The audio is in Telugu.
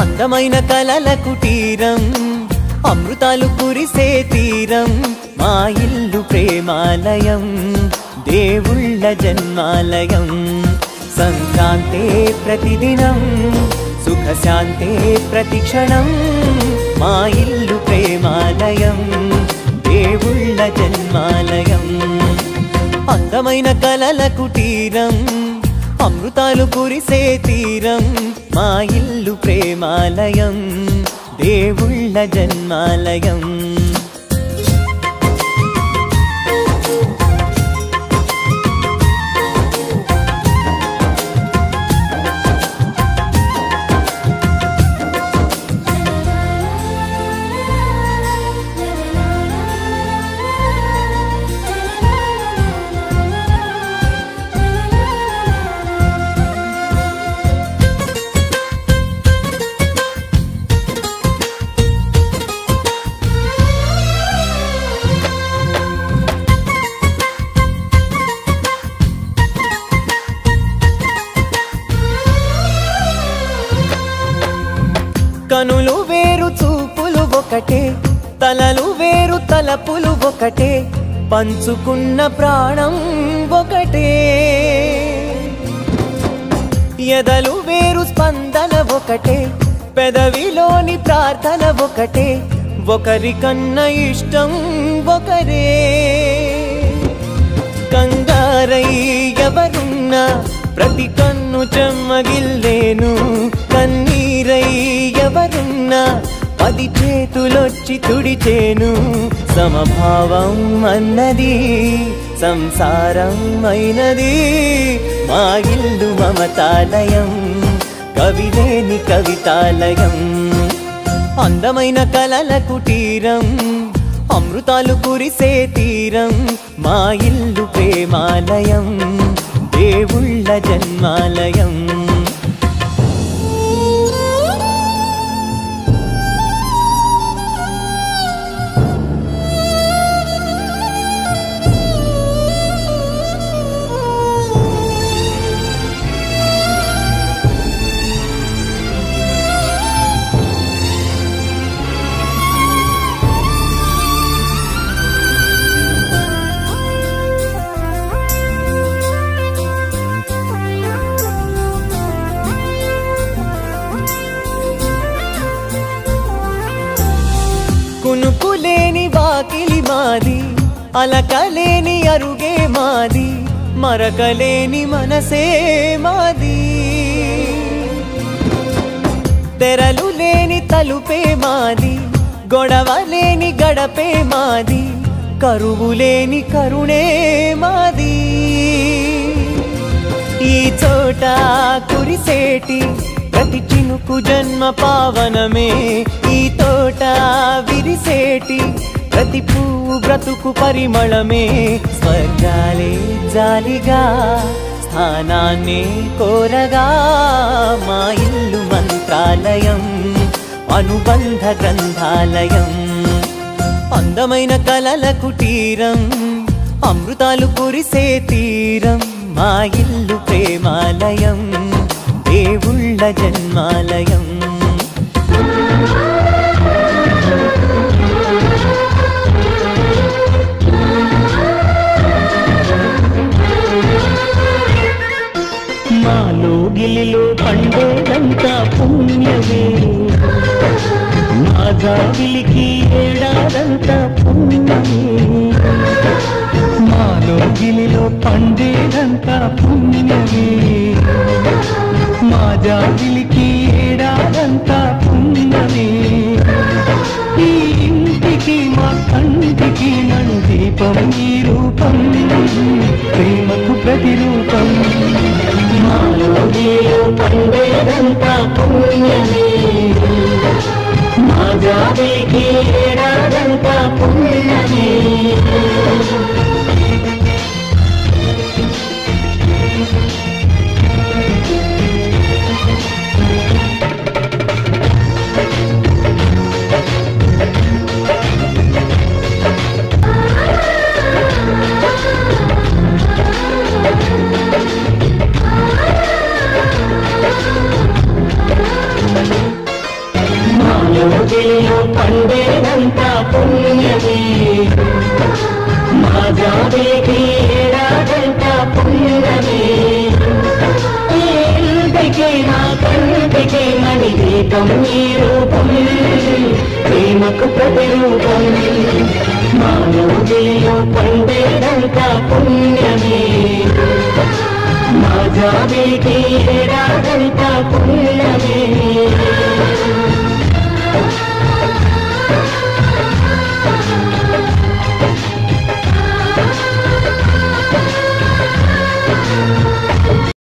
అందమైన కలల కుటీరం అమృతాలు కురిసే తీరం మా ఇల్లు ప్రేమాలయం దేవుళ్ళ జన్మాలయం సంక్రాంతే ప్రతిదినం సుఖశాంతే ప్రతిక్షణం మా ఇల్లు ప్రేమాలయం దేవుళ్ళ జన్మాలయం అందమైన కలల కుటీరం అమృతాలు కురిసే తీరం మా ఇల్లు ప్రేమాలయం దేవుళ్ళ జన్మాలయం కనులు వేరు చూపులు ఒకటే తలలు వేరు తలపులు ఒకటే పంచుకున్న ప్రాణం ఒకటే ఎదలు వేరు స్పందన ఒకటే పెదవిలోని ప్రార్థన ఒకటే ఒకరికన్నా ఇష్టం ఒకరే కంగారై ఎవరున్నా ప్రతి కన్ను చెమ్మగిల్లేను కన్నీరై ఎవరున్నా 10 చేతులొచ్చి తుడిచేను సమభావం అన్నది సంసారం అయినది మా ఇల్లు మమతాలయం కవిలేని కవితాలయం అందమైన కలల కుటీరం అమృతాలు కురిసే తీరం మా ఇల్లు ప్రేమాలయం దేవుళ్ళ జన్మాలయం కునుకులేని వాకిలి మాది అలకలేని అరుగే మాది మరకలేని మనసే మాది తెరలు లేని తలుపే మాది గొడవలేని గడపే మాది కరువులేని కరుణే మాది ఈ చోట కురిసేటి ప్రతి చినుకు జన్మ పావనమే ఈ తోట విరిసేటి ప్రతి పువ్వు బ్రతుకు పరిమళమే స్వర్గాలే జాలిగా స్థానాన్ని కోరగా మా ఇల్లు మంత్రాలయం అనుబంధ గ్రంథాలయం అందమైన కలల కుటీరం అమృతాలు కురిసే తీరం మా ఇల్లు ప్రేమాలయం దేవుళ్ళ జన్మాలయం మాలో గిలిలో పండేదంతా పుణ్యమే మా జాబిలికి ఏడాదంతా పుణ్యమే మాలో గిలిలో పండేదంతా పుణ్యమే మా జాబిలికి ఏడాదంతా పుణ్యమే ఈ ఇంటికి మా కంటికి నన్ను దీపం ఈ రూపం ప్రేమకు ప్రతిరూపం మాలో పండేదంతా పుణ్యమే మా జాబిలికి ఏడాదంతా పుణ్యమే పండేదంతా పుణ్యమే మా జాబిలికి ఏడాదంతా పుణ్యమే ఇంటికి నా కంటికి మణి దీపం ఈ రూపం ప్రేమకు ప్రతిరూపం మానవుడిలో పండేదంతా పుణ్యమే మా జాబిలికి ఏడాదంతా పుణ్యమే